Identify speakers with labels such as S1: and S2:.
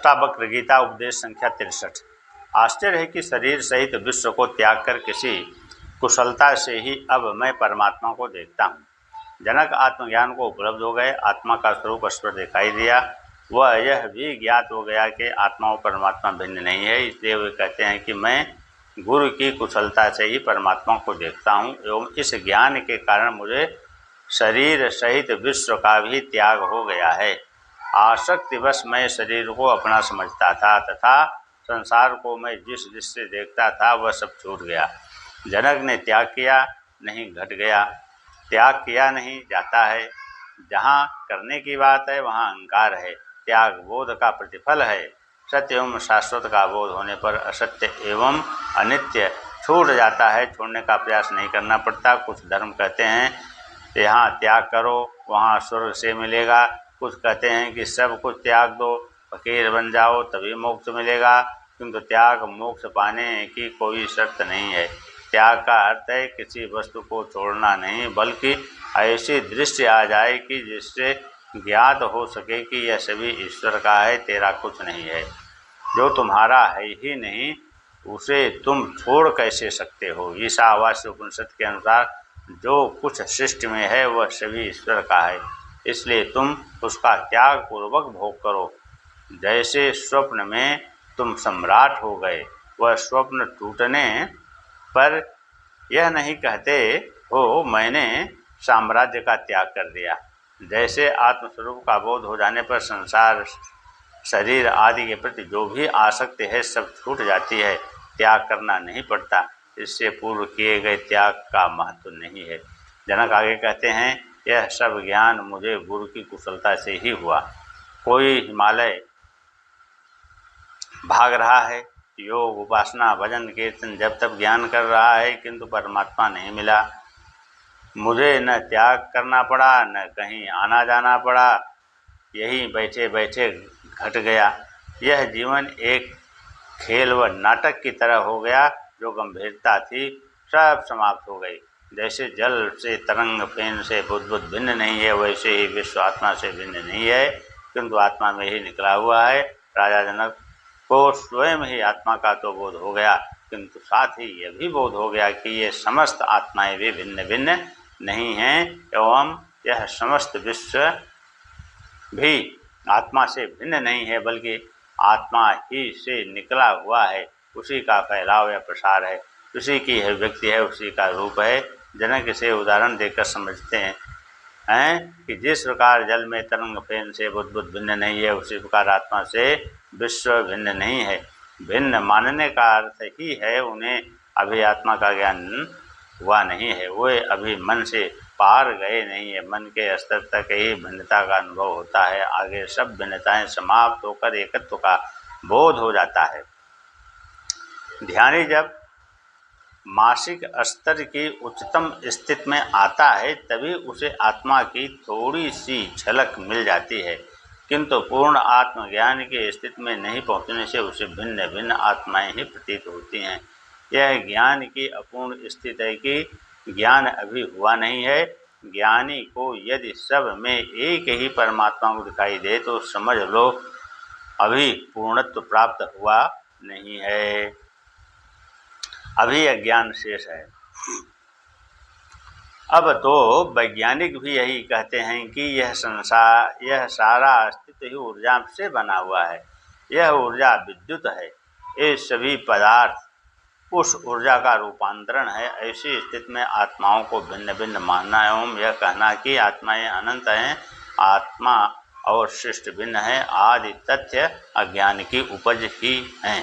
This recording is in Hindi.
S1: अष्टावक्र गीता उपदेश संख्या 63। आश्चर्य है कि शरीर सहित विश्व को त्याग कर किसी कुशलता से ही अब मैं परमात्मा को देखता हूँ। जनक आत्मज्ञान को उपलब्ध हो गए, आत्मा का स्वरूप स्पष्ट दिखाई दिया। वह यह भी ज्ञात हो गया कि आत्मा और परमात्मा भिन्न नहीं है। इसलिए वे कहते हैं कि मैं गुरु की कुशलता से ही परमात्मा को देखता हूँ एवं इस ज्ञान के कारण मुझे शरीर सहित विश्व का भी त्याग हो गया है। आसक्तिवश मैं शरीर को अपना समझता था तथा संसार को मैं जिस दृष्टि से देखता था वह सब छूट गया। जनक ने त्याग किया नहीं घट गया, त्याग किया नहीं जाता है। जहाँ करने की बात है वहाँ अहंकार है। त्याग बोध का प्रतिफल है। सत्य एवं शाश्वत का बोध होने पर असत्य एवं अनित्य छूट जाता है। छोड़ने का प्रयास नहीं करना पड़ता। कुछ धर्म कहते हैं यहाँ त्याग करो वहाँ स्वर्ग से मिलेगा, कुछ कहते हैं कि सब कुछ त्याग दो, फकीर बन जाओ तभी मोक्ष मिलेगा, किंतु त्याग मोक्ष पाने की कोई शर्त नहीं है। त्याग का अर्थ है किसी वस्तु को छोड़ना नहीं, बल्कि ऐसी दृष्टि आ जाए कि जिससे ज्ञात हो सके कि यह सभी ईश्वर का है, तेरा कुछ नहीं है। जो तुम्हारा है ही नहीं उसे तुम छोड़ कैसे सकते हो। ईशावास्य उपनिषद के अनुसार जो कुछ सृष्टि में है वह सभी ईश्वर का है, इसलिए तुम उसका त्याग पूर्वक भोग करो। जैसे स्वप्न में तुम सम्राट हो गए, वह स्वप्न टूटने पर यह नहीं कहते हो मैंने साम्राज्य का त्याग कर दिया। जैसे आत्मस्वरूप का बोध हो जाने पर संसार शरीर आदि के प्रति जो भी आसक्ति है सब छूट जाती है, त्याग करना नहीं पड़ता। इससे पूर्व किए गए त्याग का महत्व नहीं है। जनक आगे कहते हैं यह सब ज्ञान मुझे गुरु की कुशलता से ही हुआ। कोई हिमालय भाग रहा है, योग उपासना भजन कीर्तन जब तक ज्ञान कर रहा है, किंतु परमात्मा नहीं मिला। मुझे न त्याग करना पड़ा न कहीं आना जाना पड़ा, यही बैठे बैठे घट गया। यह जीवन एक खेल व नाटक की तरह हो गया। जो गंभीरता थी सब समाप्त हो गई। जैसे जल से तरंग फेन से बुद्बुद भिन्न नहीं है, वैसे ही विश्व आत्मा से भिन्न नहीं है, किंतु आत्मा में ही निकला हुआ है। राजा जनक को स्वयं ही आत्मा का तो बोध हो गया, किंतु साथ ही यह भी बोध हो गया कि ये समस्त आत्माएं भी भिन्न भिन्न नहीं हैं एवं यह समस्त विश्व भी आत्मा से भिन्न नहीं है, बल्कि आत्मा ही से निकला हुआ है। उसी का फैलाव या प्रसार है, उसी की है व्यक्ति है, उसी का रूप है। जनक इसे उदाहरण देकर समझते हैं कि जिस प्रकार जल में तरंग फेन से बुद्बुद भिन्न नहीं है, उसी प्रकार आत्मा से विश्व भिन्न नहीं है। भिन्न मानने का अर्थ ही है उन्हें अभी आत्मा का ज्ञान हुआ नहीं है, वे अभी मन से पार गए नहीं है। मन के स्तर तक ही भिन्नता का अनुभव होता है, आगे सब भिन्नताएं समाप्त होकर एकत्व का बोध हो जाता है। ध्यानी जब मानसिक स्तर की उच्चतम स्थिति में आता है तभी उसे आत्मा की थोड़ी सी झलक मिल जाती है, किंतु पूर्ण आत्मज्ञान की स्थिति में नहीं पहुंचने से उसे भिन्न भिन्न आत्माएं ही प्रतीत होती हैं। यह ज्ञान की अपूर्ण स्थिति है कि ज्ञान अभी हुआ नहीं है। ज्ञानी को यदि सब में एक ही परमात्मा को दिखाई दे तो समझ लो अभी पूर्णत्व प्राप्त हुआ नहीं है, अभी अज्ञान शेष है। अब तो वैज्ञानिक भी यही कहते हैं कि यह संसार, यह सारा अस्तित्व ही ऊर्जा से बना हुआ है। यह ऊर्जा विद्युत है, ये सभी पदार्थ उस ऊर्जा का रूपांतरण है। ऐसी स्थिति में आत्माओं को भिन्न भिन्न मानना एवं यह कहना कि आत्माएं अनंत हैं, आत्मा और सृष्टि भिन्न है, आदि तथ्य अज्ञान की उपज ही हैं।